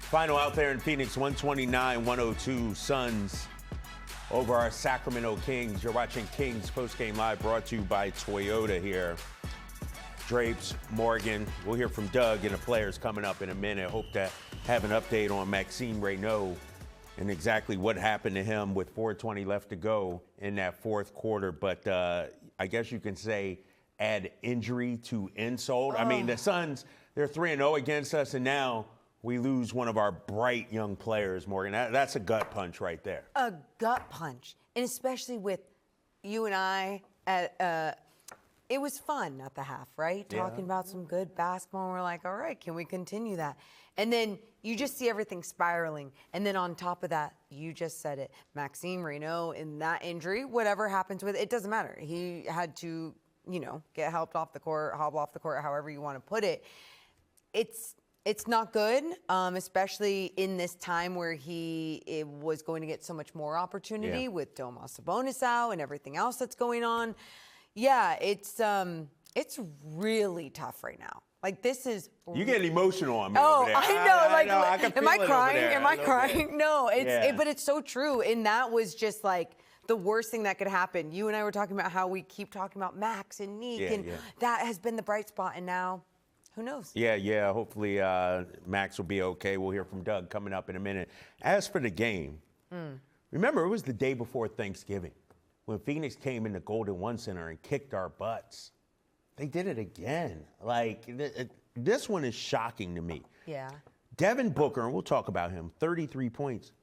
Final out there in Phoenix, 129-102 Suns over our Sacramento Kings. You're watching Kings Postgame Live, brought to you by Toyota here. Drapes, Morgan. We'll hear from Doug and the players coming up in a minute. Hope to have an update on Maxime Reynaud and exactly what happened to him with 4:20 left to go in that fourth quarter. But I guess you can say add injury to insult. I mean, the Suns, they're 3-0 against us, and now we lose one of our bright young players, Morgan. That's a gut punch right there. A gut punch. And especially with you and I at it was fun at the half, right? Yeah. Talking about some good basketball. And we're like, all right, can we continue that? And then you just see everything spiraling. And then on top of that, you just said it, Maxime Reynaud in that injury, whatever happens with it, it doesn't matter. He had to, get helped off the court, hobble off the court, however you want to put it. It's not good, especially in this time where he was going to get so much more opportunity with Domas Sabonis out and everything else that's going on. Yeah, it's really tough right now. Like, this is... You're getting emotional on me Oh, over there. I know. I know. I can am I feel it crying? over there Am I a little crying? bit. No, but it's so true. And that was just like the worst thing that could happen. You and I were talking about how we keep talking about Max and Neek, that has been the bright spot. And now, who knows? Yeah. Hopefully Max will be okay. We'll hear from Doug coming up in a minute. As for the game, remember, it was the day before Thanksgiving when Phoenix came in the Golden One Center and kicked our butts. They did it again. Like, this one is shocking to me. Yeah. Devin Booker, and we'll talk about him, 33 points.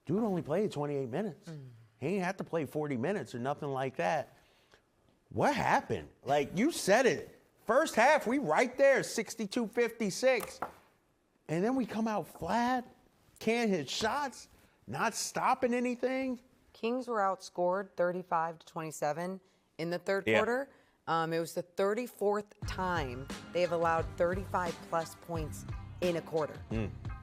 Dude only played 28 minutes. He ain't have to play 40 minutes or nothing like that. What happened? Like, you said it. First half, we right there, 62-56. And then we come out flat, can't hit shots, not stopping anything. Kings were outscored 35-27 in the third quarter. It was the 34th time they have allowed 35-plus points in a quarter.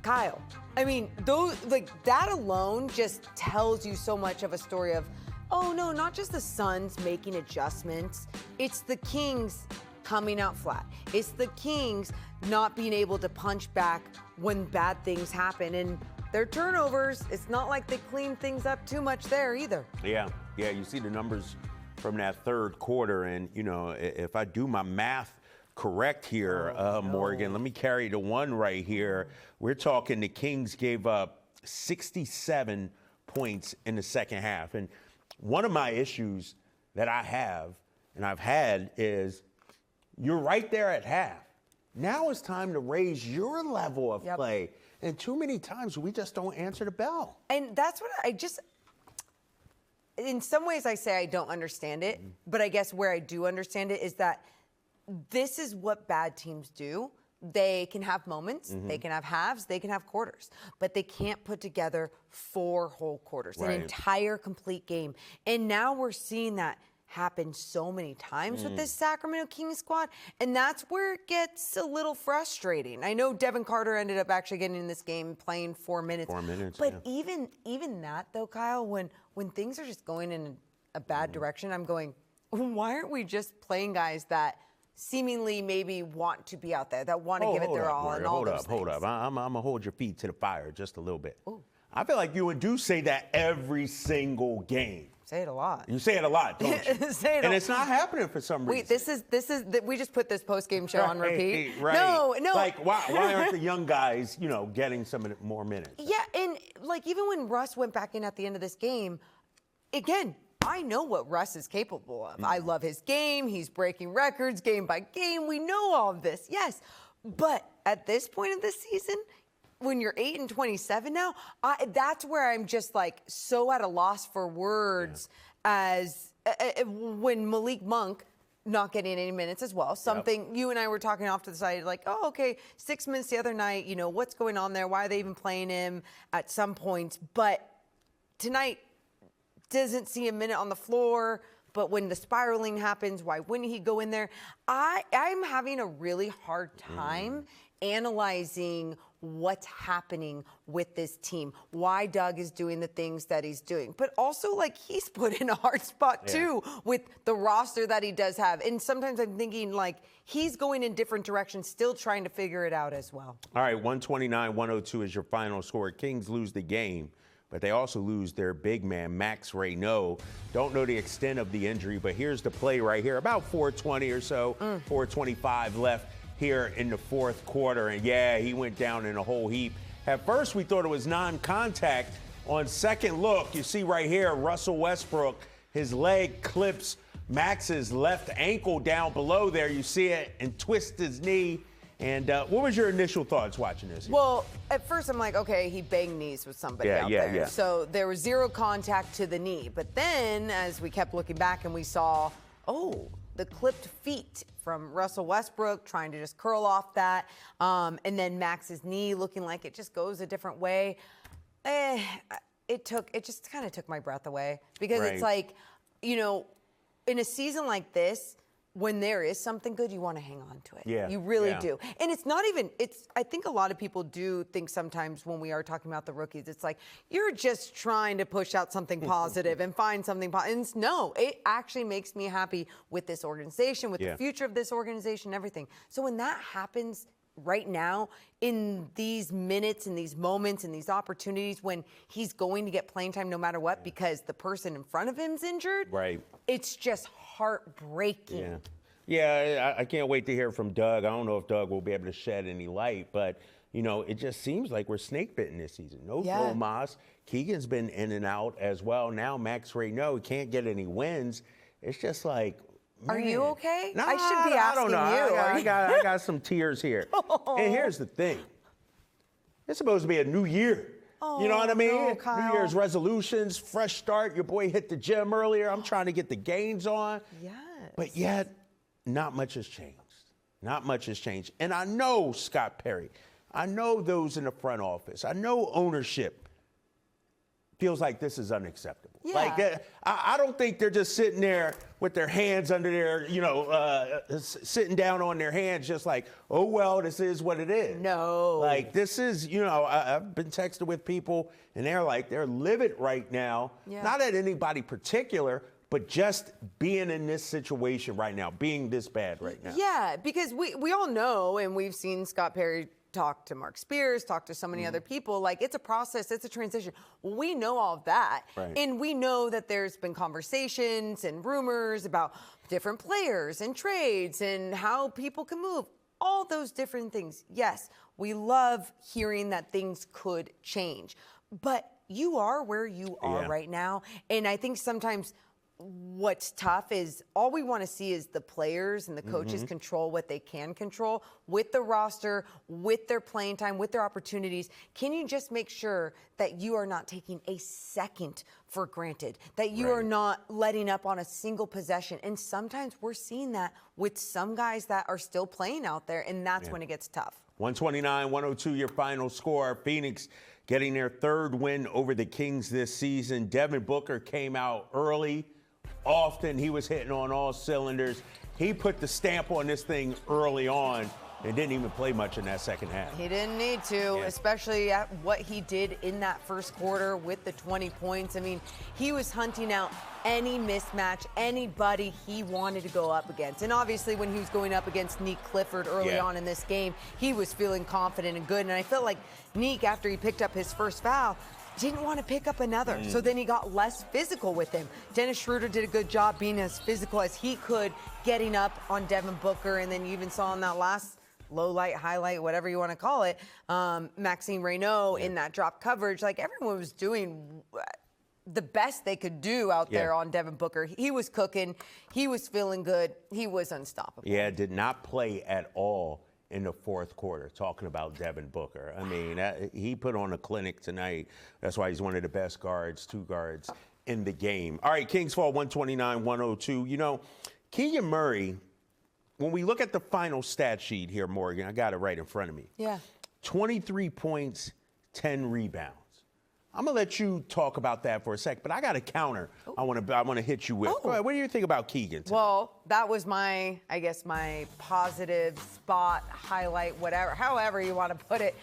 Kyle, I mean, that alone just tells you so much of a story of, oh, no, not just the Suns making adjustments. It's the Kings coming out flat. It's the Kings not being able to punch back when bad things happen. And their turnovers, it's not like they clean things up too much there either. Yeah, you see the numbers from that third quarter. And, if I do my math correct here, Morgan, let me carry the one right here. We're talking the Kings gave up 67 points in the second half. And one of my issues that I have and I've had is you're right there at half. Now it's time to raise your level of play. And too many times we just don't answer the bell. And that's what in some ways I say I don't understand it, but I guess where I do understand it is that this is what bad teams do. They can have moments, they can have halves, they can have quarters, but they can't put together 4 whole quarters, an entire complete game. And now we're seeing that happen so many times with this Sacramento Kings squad, and that's where it gets a little frustrating. I know Devin Carter ended up actually getting in this game playing 4 minutes. 4 minutes, but even that though, Kyle, when things are just going in a bad direction, I'm going, why aren't we just playing guys that seemingly maybe want to be out there, that want to give it their all? And all those things? Hold up. I'm gonna hold your feet to the fire just a little bit. Ooh. I feel like you and Deuce say that every single game. Say it a lot. You say it a lot, don't you? And it's not happening for some reason. Wait, we just put this post-game show on repeat. Right. No. Like, why aren't the young guys, getting some more minutes? Yeah, and like even when Russ went back in at the end of this game, again, I know what Russ is capable of. I love his game. He's breaking records game by game. We know all of this, yes. But at this point of the season, when you're 8-27 now, that's where I'm just like so at a loss for words as when Malik Monk not getting any minutes as well. Something you and I were talking off to the side, like, oh, okay, 6 minutes the other night, what's going on there? Why are they even playing him at some points? But tonight doesn't see a minute on the floor. But when the spiraling happens, why wouldn't he go in there? I'm having a really hard time analyzing what's happening with this team, why Doug is doing the things that he's doing. But also, like, he's put in a hard spot, too, with the roster that he does have. And sometimes I'm thinking, like, he's going in different directions, still trying to figure it out as well. All right, 129-102 is your final score. Kings lose the game, but they also lose their big man, Max Reynaud. Don't know the extent of the injury, but here's the play right here. About 4:20 or so, 4:25 left here in the fourth quarter. And, yeah, he went down in a whole heap. At first, we thought it was non-contact. On second look, you see right here, Russell Westbrook, his leg clips Max's left ankle down below there. You see it, and twist his knee. And what was your initial thoughts watching this? Well, at first I'm like, okay, he banged knees with somebody out there. Yeah. So there was zero contact to the knee. But then as we kept looking back and we saw, the clipped feet from Russell Westbrook trying to just curl off that. And then Max's knee looking like it just goes a different way. It just kind of took my breath away because it's like, in a season like this, when there is something good, you want to hang on to it. Yeah. You really do. And it's not even, I think a lot of people do think sometimes when we are talking about the rookies, it's like, you're just trying to push out something positive and find something positive. And no, it actually makes me happy with this organization, with the future of this organization, everything. So when that happens right now, in these minutes, in these moments, in these opportunities, when he's going to get playing time no matter what because the person in front of him's injured, it's just heartbreaking. Yeah, I can't wait to hear from Doug. I don't know if Doug will be able to shed any light, but, it just seems like we're snake bitten this season. No Moss. Keegan's been in and out as well. Now Max Reynaud can't get any wins. It's just like, man. Are you okay? No, I should be asking you. I got some tears here. And here's the thing. It's supposed to be a new year. You know what I mean? No, Kyle. New Year's resolutions, fresh start. Your boy hit the gym earlier. I'm trying to get the gains on. Yes. But yet, not much has changed. Not much has changed. And I know Scott Perry. I know those in the front office. I know ownership feels like this is unacceptable. Yeah. Like, I don't think they're just sitting there with their hands under their, sitting down on their hands just like, oh, well, this is what it is. No. Like, this is, I've been texting with people, and they're livid right now. Yeah. Not at anybody particular, but just being in this situation right now, being this bad right now. Yeah, because we all know, and we've seen Scott Perry talk to Mark Spears, talk to so many other people, like it's a process, it's a transition. We know all of that. Right. And we know that there's been conversations and rumors about different players and trades and how people can move. All those different things. Yes, we love hearing that things could change. But you are where you are right now. And I think sometimes what's tough is all we want to see is the players and the coaches control what they can control with the roster, with their playing time, with their opportunities. Can you just make sure that you are not taking a second for granted, that you are not letting up on a single possession? And sometimes we're seeing that with some guys that are still playing out there, and that's when it gets tough. 129-102, your final score. Phoenix getting their third win over the Kings this season. Devin Booker came out early. Often he was hitting on all cylinders. He put the stamp on this thing early on and didn't even play much in that second half. He didn't need to, especially at what he did in that first quarter with the 20 points. I mean, he was hunting out any mismatch, anybody he wanted to go up against. And obviously when he was going up against Nick Clifford early on in this game, he was feeling confident and good. And I felt like Nick, after he picked up his first foul, didn't want to pick up another. So then he got less physical with him. Dennis Schroeder did a good job being as physical as he could, getting up on Devin Booker. And then you even saw in that last low light, highlight, whatever you want to call it, Maxime Reynaud in that drop coverage. Like, everyone was doing the best they could do out there on Devin Booker. He was cooking. He was feeling good. He was unstoppable. Yeah, did not play at all in the fourth quarter, talking about Devin Booker. I mean, he put on a clinic tonight. That's why he's one of the best guards, two guards in the game. All right, Kings fall 129-102. Keegan Murray, when we look at the final stat sheet here, Morgan, I got it right in front of me. 23 points, 10 rebounds. I'm going to let you talk about that for a sec, but I got a counter I want to hit you with. What do you think about Keegan tonight? Well, that was my positive spot, highlight, whatever, however you want to put it.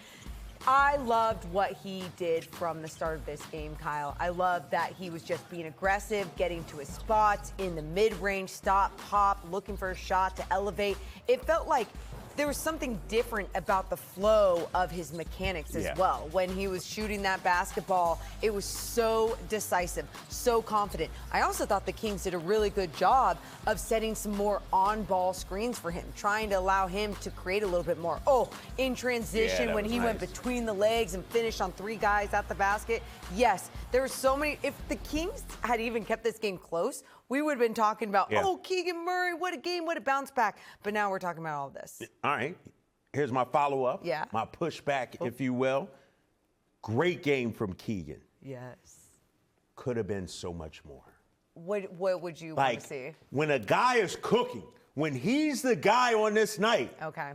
I loved what he did from the start of this game, Kyle. I love that he was just being aggressive, getting to his spots in the mid-range, stop, pop, looking for a shot to elevate. It felt like there was something different about the flow of his mechanics as well. When he was shooting that basketball, it was so decisive, so confident. I also thought the Kings did a really good job of setting some more on-ball screens for him, trying to allow him to create a little bit more. Oh, in transition, when he went between the legs and finished on 3 guys at the basket. Yes, there were so many. If the Kings had even kept this game close, we would have been talking about, oh, Keegan Murray, what a game, what a bounce back. But now we're talking about all this. All right. Here's my follow-up, my pushback, if you will. Great game from Keegan. Yes. Could have been so much more. What would you want to see? When a guy is cooking, when he's the guy on this night. Okay.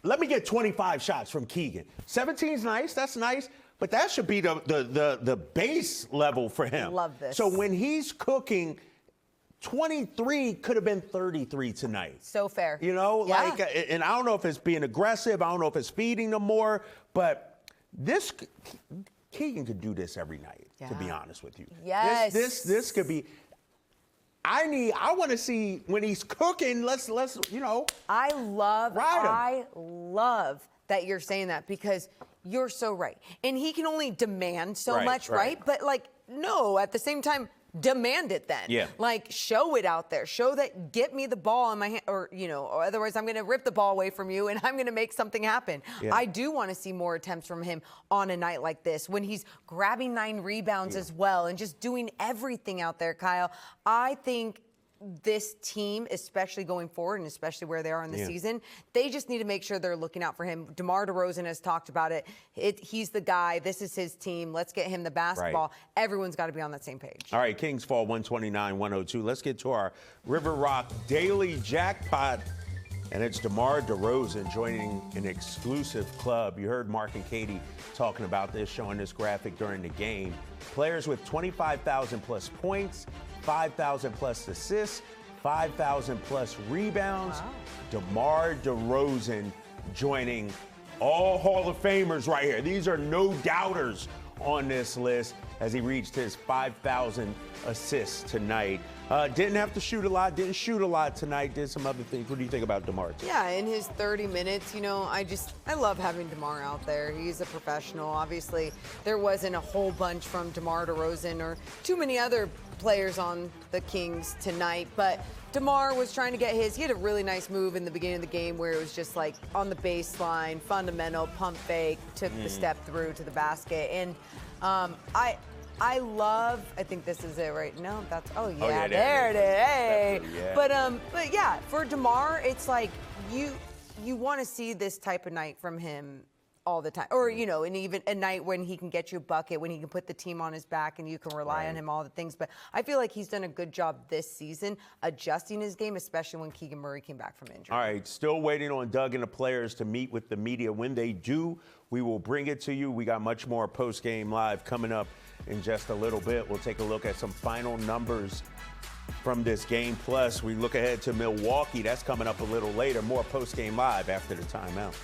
Let me get 25 shots from Keegan. 17's nice, that's nice. But that should be the base level for him. Love this. So when he's cooking, 23 could have been 33 tonight. So fair. You know, and I don't know if it's being aggressive. I don't know if it's feeding them more. But Keegan could do this every night, to be honest with you. Yes. This could be. I want to see when he's cooking. Let's I love that you're saying that, because you're so right. And he can only demand so much, right? But no, at the same time, demand it then. Yeah. Show it out there. Show that, get me the ball in my hand, or otherwise I'm going to rip the ball away from you and I'm going to make something happen. Yeah. I do want to see more attempts from him on a night like this, when he's grabbing 9 rebounds as well and just doing everything out there, Kyle. I think this team, especially going forward and especially where they are in the season, they just need to make sure they're looking out for him. DeMar DeRozan has talked about it. He's the guy. This is his team. Let's get him the basketball. Everyone's got to be on that same page. All right, Kings fall 129-102. Let's get to our River Rock Daily Jackpot. And it's DeMar DeRozan joining an exclusive club. You heard Mark and Katie talking about this, showing this graphic during the game. Players with 25,000 plus points, 5,000 plus assists, 5,000 plus rebounds. Wow. DeMar DeRozan joining all Hall of Famers right here. These are no doubters on this list as he reached his 5,000 assists tonight. Didn't have to shoot a lot, didn't shoot a lot tonight, did some other things. What do you think about DeMar? Yeah, in his 30 minutes, I love having DeMar out there. He's a professional. Obviously, there wasn't a whole bunch from DeMar DeRozan or too many other players on the Kings tonight, but DeMar was trying to get his. He had a really nice move in the beginning of the game where it was just on the baseline, fundamental, pump fake, took the step through to the basket. And I think this is it right now. There it is. Hey. But yeah, for DeMar, it's you want to see this type of night from him all the time. Or, and even a night when he can get you a bucket, when he can put the team on his back and you can rely on him, all the things. But I feel like he's done a good job this season adjusting his game, especially when Keegan Murray came back from injury. All right, still waiting on Doug and the players to meet with the media. When they do, we will bring it to you. We got much more post-game live coming up in just a little bit. We'll take a look at some final numbers from this game. Plus, we look ahead to Milwaukee. That's coming up a little later. More post-game live after the timeout.